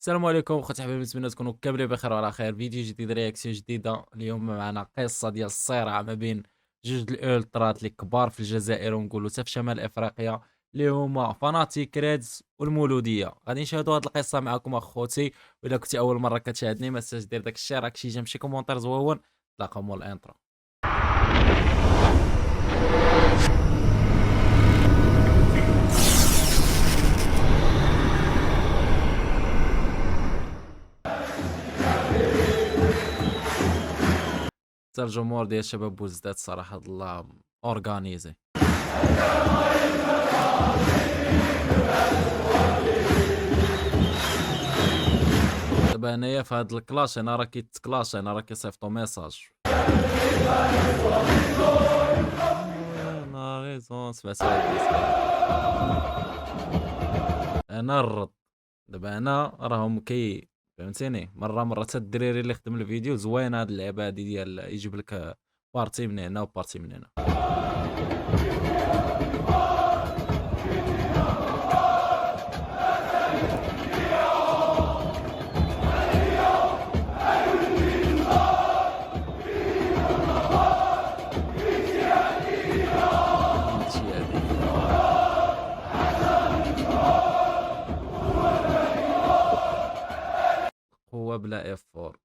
السلام عليكم اخوتي حبايبي، نتمنى تكونوا كاملين بخير وعلى خير. فيديو جديد، رياكسيون جديده. اليوم معنا قصه ديال الصراع ما بين جوج الالترات اللي كبار في الجزائر ونقولوا حتى في شمال افريقيا، اللي هما فاناتيك ريدز والمولوديه. غادي نشاهدوا هذه القصه معكم اخوتي. واذا كنتي اول مره كتشاهدني ما تنساش دير داك الشير، راك شي جيم، شي كومونتير زويون. تلاقاو مول الانترو. حتى الجمهور ديال شباب بوزداد صراحه الله اورغانيزي. دابا هنايا في هاد الكلاش انا راه كيتكلاش، انا راه كيصيفطوا ميساج. انا ريزون سمعت هاد انا الرد. دابا انا راهم فهمتيني، مره حتى الدريري اللي خدم الفيديو زوين. هاد اللعبه هادي ديال يجيب لك بارتي من هنا وبارتي من هنا. هادشي هادي قوه بلا افور.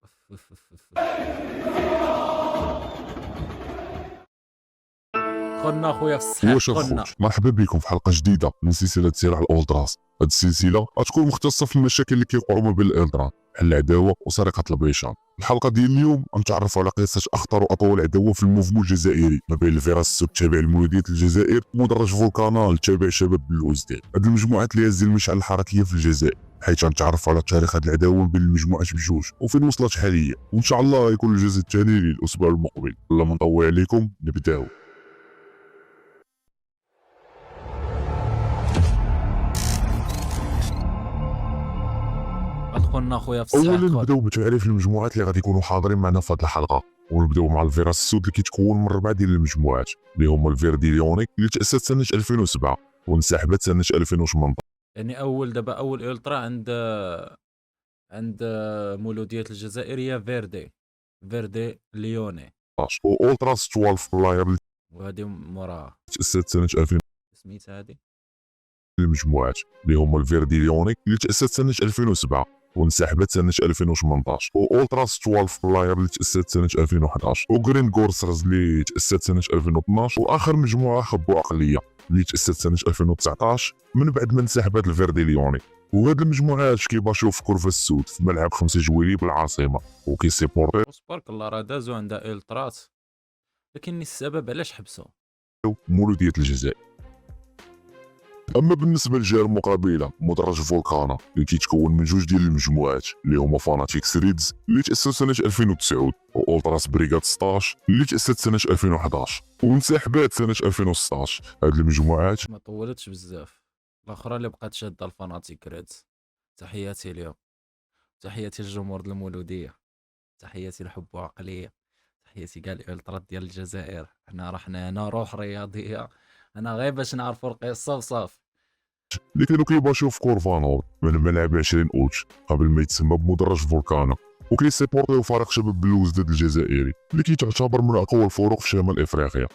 دخلنا خويا في الصحيح، واش دخلنا. اخوت، مرحبا بكم في حلقه جديده من سلسله صراع الاولتراس. هاد السلسله غتكون مختصه في المشاكل اللي كيوقعوا ما بين الالترا بحال العداوه وسرقه البيشان. الحلقه ديال اليوم غنتعرفوا على قصه اخطر واطول عداوه في الموفمون الجزائري ما بين الفيراس السود تابع لمولوديه الجزائر ومدرج فولكانال تابع شباب بلوزداد. هاد المجموعات اللي هز المشعل الحركيه في الجزائر، حيث غنتعرفوا على تاريخ هاد العداوه ما بين المجموعات بجوج وفين وصلت حاليا، وان شاء الله يكون الجزء الثاني للاسبوع المقبل. بلا ما نطول عليكم نبداو. دخلنا خويا في الصحيح، اولا دخل. نبداو بتعريف المجموعات اللي غادي يكونوا حاضرين معنا في هذه الحلقه، ونبداو مع الفيراس السود اللي كيتكون من 4 ديال المجموعات اللي هما الفيردي ليونيك اللي تاسس سنه 2007 وانسحبت سنه 2018. يعني دابا اول الترا عند مولوديه الجزائر هي فيردي ليوني. واولتراس 12 بلاير اللي وهذه موراها تاسست سنه 2000 سميتها هذه. المجموعات اللي هما الفيردي ليونيك اللي تاسست سنه 2007 وانسحبت سنه 2018، واولتراس 12 بلاير اللي تاسست سنه 2011، وجرين جورسرز اللي تاسست سنه 2012، واخر مجموعه خبو عقليه اللي تاسست سنه 2019 من بعد ما انسحبت الفيردي ليونيك. وهاد المجموعات كيباشيو في كرفة السود في ملعب 5 جويلية بالعاصمه وكيسيبورتيو تبارك الله راه دازو عندها الترات، لكن السبب علاش حبسوا. مولوديه الجزائر. اما بالنسبه للجهه المقابله، مدرج فولكانا اللي كيتكون من جوج ديال المجموعات اللي هما فاناتيكس ريدز اللي تاسسوا سنه 2009 واولتراس بريغاد 16 اللي تاسست سنه 2011 وانسحبت سنه 2016. هاد المجموعات ما طولتش بزاف. الاخرى اللي بقات شاده الفاناتيك ريدز. تحياتي اليوم، تحياتي للجمهور ديال المولوديه، تحياتي لحب وعقليه، تحياتي كاع الالترات ديال الجزائر. حنا هنا روح رياضيه، انا غير باش نعرفوا القصه وصافي. اللي كانوا كيباشيو في كورفانور من ملعب 20 اوت قبل ما يتسمى بمدرج فولكانا، وكيسيبورتيو فريق شباب بلوزداد الجزائري اللي كيتعتبر من اقوى الفرق في شمال افريقيا.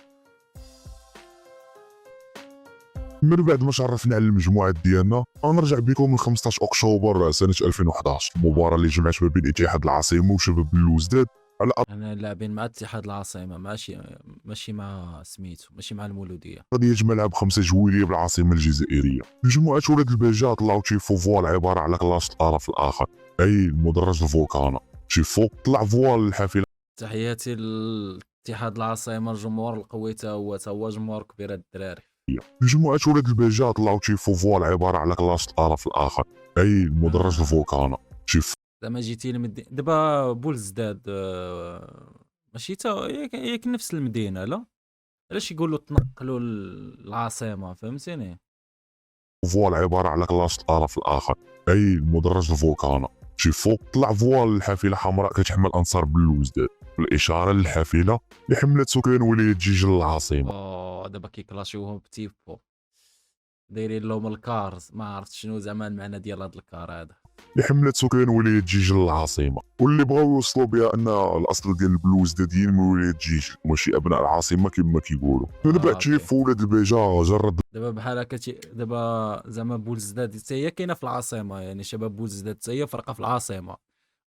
من بعد ما شرفنا على المجموعات ديالنا، غنرجع بكم ل 15 اكتوبر سنه 2011، المباراه اللي جمعت ما بين اتحاد العاصمه وشباب بلوزداد على انا لاعبين مع اتحاد العاصمه، ماشي مع سميتو، ماشي مع المولوديه. ارضيه ملعب 5 جويليه بالعاصمه الجزائريه. المجموعات ولاد البجا طلعوا تيفو فوال عباره على كلاش الطرف الاخر، اي المدرج الفولكانا. تيفو طلع فوال الحافله. تحياتي لاتحاد العاصمه، الجمهور القوي تا هو جمهور كبير هاد الدراري. المجموعات ولاد البجا طلعوا تيفو فوال عباره على كلاش الطرف الاخر، اي المدرج الفولكانا. تيفو زعما جيتي دابا بولزداد، ماشي تا ياك نفس المدينه، لا علاش يقولوا تنقلوا العاصمه، فهمتيني. فوال عباره على كلاش الطرف الاخر، اي المدرج الفولكانا. تيفو طلع فوال الحافله حمراء كتحمل انصار بلوزداد، الاشاره للحافله اللي حملت سكان ولايه جيجل العاصمه. دابا كيكلاشيوهم بتيفو، دايرين لهم الكارز. ما عرفت شنو زعما المعنى ديال هذا الكار هذا. اللي حملت سكان ولاية جيجل العاصمة، واللي بغاو يوصلوا بها أن الأصل ديال البلوزداديين من ولاية جيجل ماشي أبناء العاصمة كما كيقولوا. دابا اوكي. تشيف ولاد البيجا جرد دابا بحال هكا دابا زعما بولزداد حتى هي كاينه في العاصمه، يعني شباب بولزداد حتى هي فرقه في العاصمه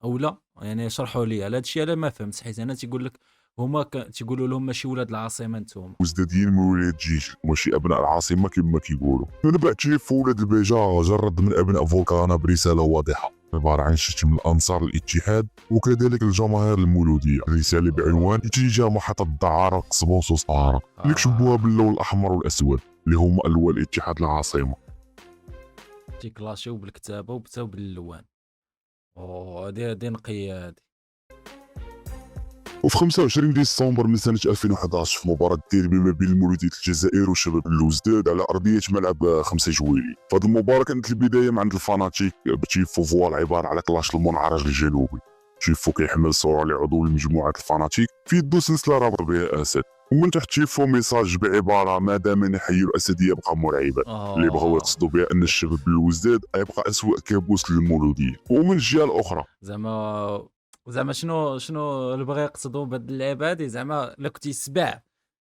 او لا؟ يعني شرحوا لي على هذا الشيء، انا ما فهمت حيت انا تيقول لك هما تيقولوا لهم ماشي ولاد العاصمه نتوما. البلوزداديين من ولاية جيجل ماشي أبناء العاصمة كما كيقولوا. دابا تشيف ولاد البيجا جرد من أبناء فولكانا برسالة واضحة عبارة عن شتم الأنصار الاتحاد وكذلك الجماهير المولودية. رسالة بعنوان اتجاه محطة الدعارة قصبوس وسطارة اللي كتبوها باللون الأحمر والأسود اللي هما ألوان الاتحاد العاصمة. تيكلاشيو بالكتابه وبتاو بالالوان. هادي نقيه هادي. وفي 25 ديسمبر من سنة 2011 في مباراة ديربي ما بين المولودية الجزائر وشباب بلوزداد على أرضية ملعب 5 جويلية. فهاد المباراة كانت البداية من عند الفاناتيك بتيفو فوال عبارة على كلاش المنعرج الجنوبي. تيفو كيحمل صورة لعضو لمجموعة الفاناتيك في يدو سلسلة رابط بها أسد، ومن تحت تيفو ميساج بعبارة ما دام نحيي الأسد يبقى مرعبا، اللي بغاو يقصدوا بها أن الشباب بلوزداد يبقى أسوأ كابوس للمولودية. ومن الجهة الأخرى زعما شنو اللي بغا يقصدوا بهاد اللعبه هادي؟ زعما الا كنتي سبع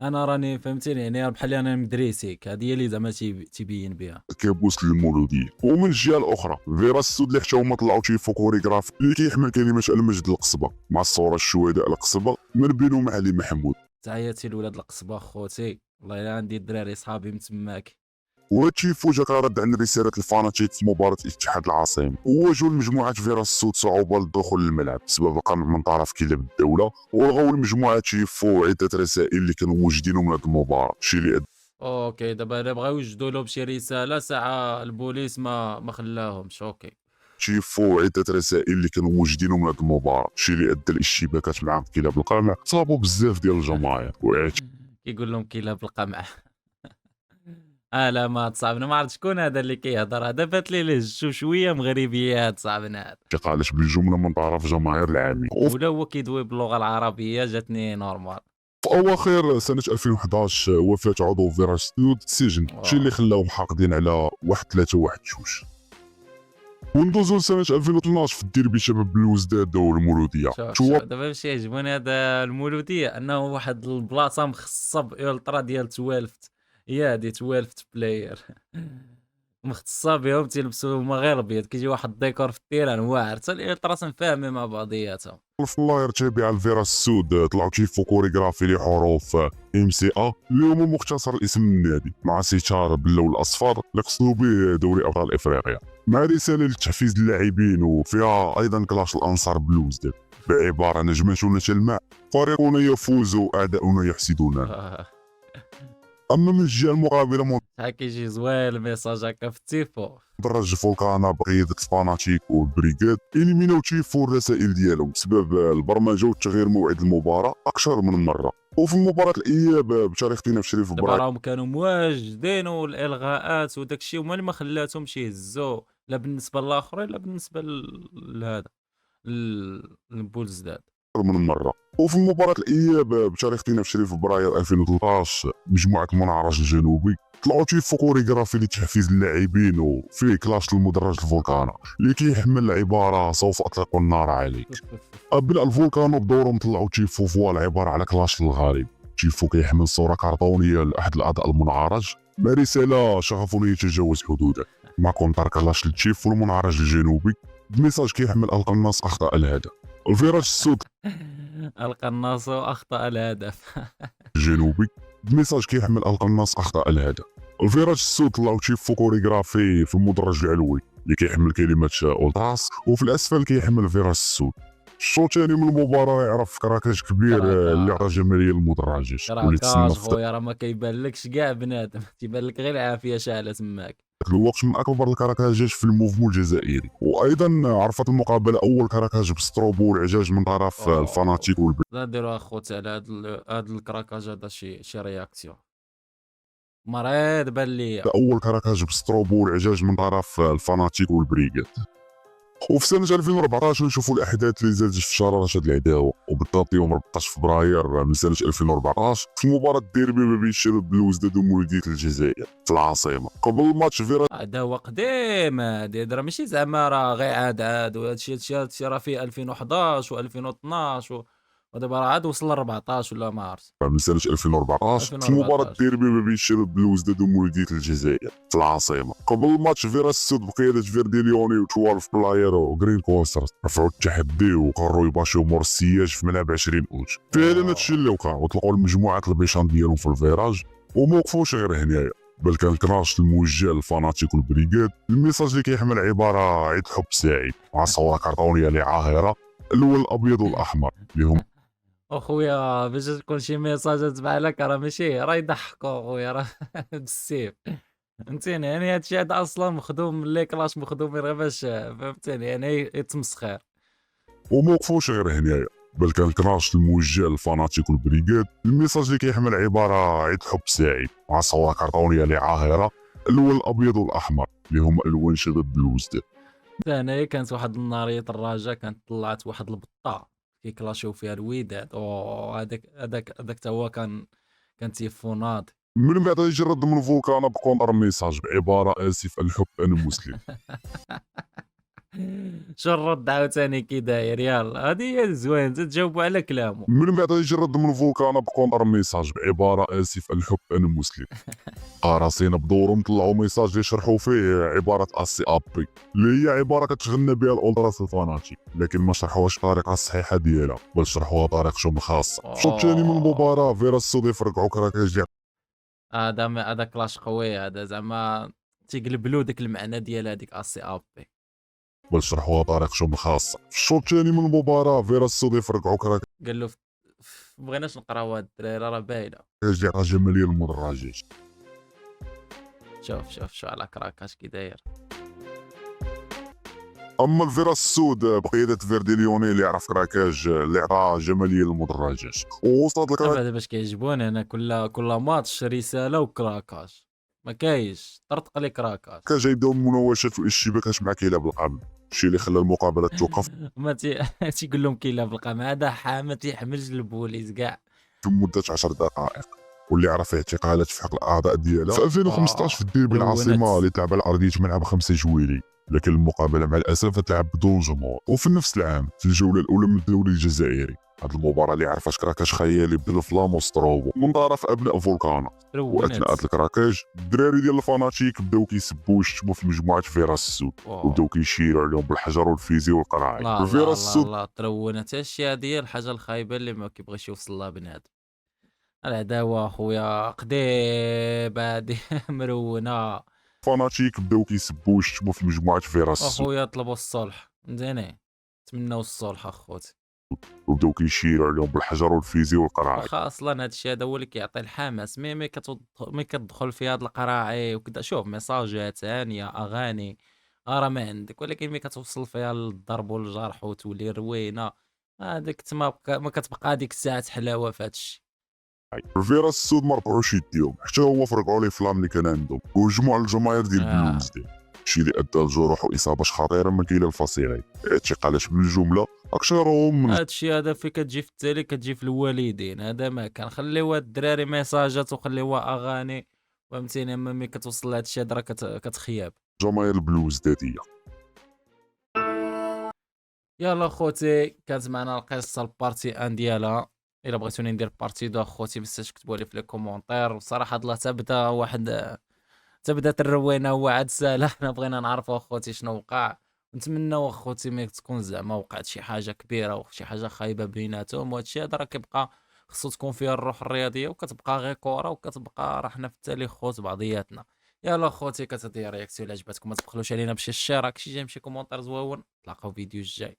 انا راني فهمتيني، يعني بحال انا مدريسيك، هذه هي اللي زعما تيبين بها. كابوس للمولودية. ومن الجهة الأخرى فيراس السود اللي حتى هما طلعوا تيفو كوريغراف اللي كيحمل كلمة المجد القصبة مع الصورة الشهداء القصبة من بينهم علي محمود. تحياتي لولاد القصبه خوتي، والله الا عندي الدراري صحابي من تماك. وهاد تيفو جا كرد عن رسالة الفاناتيك في مباراة اتحاد العاصمة، وواجهوا لمجموعة فيراس السود صعوبة للدخول للملعب بسبب القمع من طرف كلاب الدولة، ولغاو المجموعة تيفو عدة رسائل اللي كانوا موجدينهم من هاد المباراة، الشيء اللي اوكي دابا الا بغاو يوجدوا لهم شي رساله ساعه البوليس ما خلاهمش. اوكي تيفو عدة رسائل اللي كانوا موجدينهم من هاد المباراة، الشيء اللي ادى لاشتباكات مع كلاب القمع صابوا بزاف ديال الجماهير كيقول لهم كلاب القمع. لا ما صاحبنا ما عرفت شكون هذا اللي كيهضر، هذا فات لي ليه شويه مغربيات صاحبنا هذا، اعتقالات بالجملة من طرف جماهير العامين. ولا هو كيدوي باللغه العربيه جاتني نورمال. في اواخر سنه 2011 وفاه عضو فيراس ستود السجن، الشيء اللي خلاهم حاقدين على 1-3-1-2. وندوزو لسنه 2012 في الديربي شباب بلوزداد والمولوديه. شوف دابا باش يعجبوني هذا المولوديه انه واحد البلاصه مخصصه بالترا ديال توالفت، هي هادي توالفت بلاير. مختصه بهم تيلبسوا هما غير ابيض، كيجي واحد الديكور في التيران واعر، حتى الالتراس مفاهمين مع بعضياتهم. في اللاير تابع الفيراس السود طلعوا تيفو كوريغرافي لحروف ام سي ا اللي هو مختصر الاسم النادي مع ستار باللون الاصفر اللي قصدوا به دوري ابطال افريقيا، مع رساله لتحفيز اللاعبين وفيها ايضا كلاش الانصار بلوزداد بعباره نجمتنا تلمع فريقنا يفوز واعداؤنا يحسدوننا. اما من الجهه المقابله كيجي زوين الميساج هكا في التيفو. مدرج فولكانا بقيادة الفاناتيك والبريغاد إليميناو تيفو الرسائل ديالهم بسبب البرمجة وتغيير موعد المباراة أكثر من مرة. وفي مباراة الإياب بتاريخ 22 دابا فبراير راهم كانوا مواجدين والالغاءات وداك الشيء هما اللي ما خلاتهمش يهزوا لا بالنسبه للاخرين لا بالنسبه لهذا البولزداد من مرة. وفي مباراة الإياب بتاريخ 22 فبراير 2013 مجموعة المنعرج الجنوبي طلعوا تيفو كوريغرافي لتحفيز اللاعبين وفيه كلاش المدرج الفولكانا اللي كيحمل عبارة سوف أطلق النار عليك. أبناء الفولكانو بدورهم طلعوا تيفو فوال عبارة على كلاش للغالب. تيفو كيحمل صورة كرتونية لأحد الأعضاء المنعرج مع رسالة شغفني يتجاوز حدودك مع كونتر كلاش لتيفو المنعرج الجنوبي بميساج كيحمل القناص أخطأ الهدف. الفيراج السود القناص اخطا الهدف. الجنوبي بميساج كيحمل القناص أخطأ الهدف. الفيراج السود طلعوا تيفو كوريغرافي في المدرج العلوي اللي كيحمل كلمة أولتراس وفي الأسفل كيحمل الفيراج السود. الشوط الثاني من المباراة يعرف كراكاج كبير اللي عطى جماهير المدرجات واللي كراكاج خويا راه ما كيبانلكش كاع بنادم، تيبان لك غير العافيه شاعله تماك. الوقت من اكبر الكراكاجات في الموفمون الجزائري، وايضا عرفت المقابله اول كراكاج بستروبو والعجاج من طرف الفاناتيك لا نديرو اخوتي على هاد الكراكاج هذا شي رياكسيون مريض بان ليا. اول كراكاج بستروبو والعجاج من طرف الفاناتيك والبريغاد. وفي سنة 2014 نشوفوا الأحداث اللي زادت في شرارة هاد العداوة، وبالضبط يوم 14 فبراير من سنة 2014 في مباراة ديربي ما بين الشباب بلوزداد ومولودية الجزائر في العاصمة. قبل الماتش فيرا عداوة قديمة هادي، راه ماشي زعما راه غير عاد وهادشي راه فيه 2011 و2012 ودابا راه عاد وصل ل 14 ولا ما عرفت. من سنة 2014 في مباراة 2014 ديربي ما بين الشباب بلوزداد ومولودية الجزائر في العاصمة. قبل الماتش فيرا السود بقيادة فيردي ليوني و12 بلاير وغرين كوسترز رفعوا التحدي وقرروا يباشيو مور السياج في ملعب 20 اوت. فعلا هادشي اللي وقع، وطلقوا المجموعات البيشان ديالهم في الفيراج وموقفوش غير هنايا، بل كان الكراش الموجه للفاناتيك والبريغاد. الميساج اللي كيحمل عباره عيد حب سعيد مع صوره كرتونيه لعاهره، اللون الابيض والاحمر اللي هم اخويا باش تكون شي ميساجات بحال هكا راه ماشي راه يضحكوا اخويا راه بالسيف، فهمتيني. يعني هادشي هذا اصلا مخدوم من لي كلاش مخدومين غير باش فهمتيني يعني يتمسخر. وموقفوش غير هنايا، بل كان الكراش الموجه للفاناتيك والبريغاد. الميساج اللي كيحمل عباره عيد حب سعيد مع صوره كرتونيه لعاهره، اللون الابيض والاحمر اللي هم الوان شباب بلوزداد. ثاني كانت واحد النارية الراجا كانت طلعت واحد البطة كيكلاشيو فيها الوداد، هذاك تا هو كان تيفوناض. من بعد يجرد من فولكانا بكونتر ميساج بعباره اسف الحب انا مسلم. شو الرد عاوتاني كي داير؟ يلا هادي هي زوين تجاوبوا على كلامه. من بعد يجرد من فولكانا بكونتر ميساج بعباره اسف الحب انا مسلم. قراصنة بدورهم طلعوا ميساج يشرحوا فيه عباره اسي ابي اللي هي عباره كتغنى بها الاولتراس الفاناتيك، لكن ما شرحوهاش الطريقه الصحيحه ديالها، بل شرحوها بطريقتهم الخاصه. في الشوط الثاني من المباراه فيرا السود يفرقعوا كراكاش ديال هذا كلاش قوي، هذا زعما تيقلب له داك المعنى ديال هذيك اسي ابي. بل شرحوها بطريقتهم الخاصه. في الشوط الثاني من المباراه فيرا السود يفرقعوا كراكاش قال له بغيناش نقراو هاد الدراري راه باينه. ديال جماليه المدرجات. شوف على كراكاش كي داير. اما الفيرا السود بقياده فيردي ليوني اللي يعرف كراكاج اللي عطى جماليه للمدرجات ووصلت الكراكاج هذا باش كيعجبوني انا كل ماتش رساله وكراكاش، ما كاينش طرطق لي كراكاش. يبداو المناوشات والاشتباكات مع كيلعب القلب، الشيء اللي خلى المقابله توقف ما تيقول لهم كيلعب القمع هذا ما تيحملش البوليس كاع. في مده 10 دقائق، واللي عرف اعتقالات في حق الاعضاء ديالها. في 2015 في الديربي العاصمه اللي تلعب على ارضيه ملعب 5 جويلي، لكن المقابله مع الاسف تلعب بدون جمهور. وفي نفس العام في الجوله الاولى من الدوري الجزائري، هاد المباراه اللي عرفت كراكاش خيالي بالفلام وستروبو من طرف ابناء فولكانا. واثناء الكراكاج الدراري ديال الفاناتيك بداو كيسبوا ويشتموا في مجموعه فيراس السود، وبداو كيشيروا عليهم بالحجر والفيزي والقراعي. فيراس السود لا ترونت هادشي، هذه هي الحاجه الخايبه اللي ما كيبغيش يوصل لها بنادم. العداوه خويا قديبه هادي مرونه. فاناتيك بداو كيسبوا ويشتموا في مجموعه فيراس السود، اخويا طلبوا الصلح مزيانين، تمناو الصلح اخوتي، وبداو كيشيروا عليهم بالحجر والفيزي والقراعي. واخا اصلا هادشي هذا هو اللي كيعطي الحماس. مي كتدخل في هاد القراعي وكذا، شوف ميساجات هانيه اغاني راه ما عندك، ولكن مي كتوصل فيها للضرب والجرح وتولي روينه، هذاك تما ما كتبقى ديك الساعه حلاوه في هادشي. فيراس السود ما ربحوش يديهم، حتى هو فرقعوا ليه فلام اللي كان عندهم وهجموا على الجماهير ديال بلوز ديال الشيء اللي ادى لجروح واصابات خطيره ما كاين الفصيلين. اعتقالات بالجمله اكثرهم من هادشي هذا في كتجي في التالي كتجي في الوالدين، هذا ما كان خليو هاد الدراري ميساجات وخليوها اغاني، فهمتيني. اما ملي كتوصل لهادشي هذا راه كتخياب. جماهير البلوز داتيه. يلا خوتي كانت معنا القصه البارتي ان ديالها. الا بغيتوني ندير بارتي دو خوتي بس كتبوا لي في لي كومونتير. وصراحه الله تبدا واحد تبدات الروينه هو عاد ساهله. حنا بغينا نعرفوا اخوتي شنو وقع، نتمنوا اخوتي ما تكون زعما وقعت شي حاجه كبيره وشي حاجه خايبه بيناتهم. وهادشي هذا راه كيبقى خصو تكون فيه الروح الرياضيه وكتبقى غير كره وكتبقى راه حنا في التالي خوت بعضياتنا. يلا خوتي كتدير رياكسيون اللي عجبتكم ما تبخلوش علينا بشي اشتراك شي جيم شي كومونتير زوون. نتلاقاو فيديو الجاي.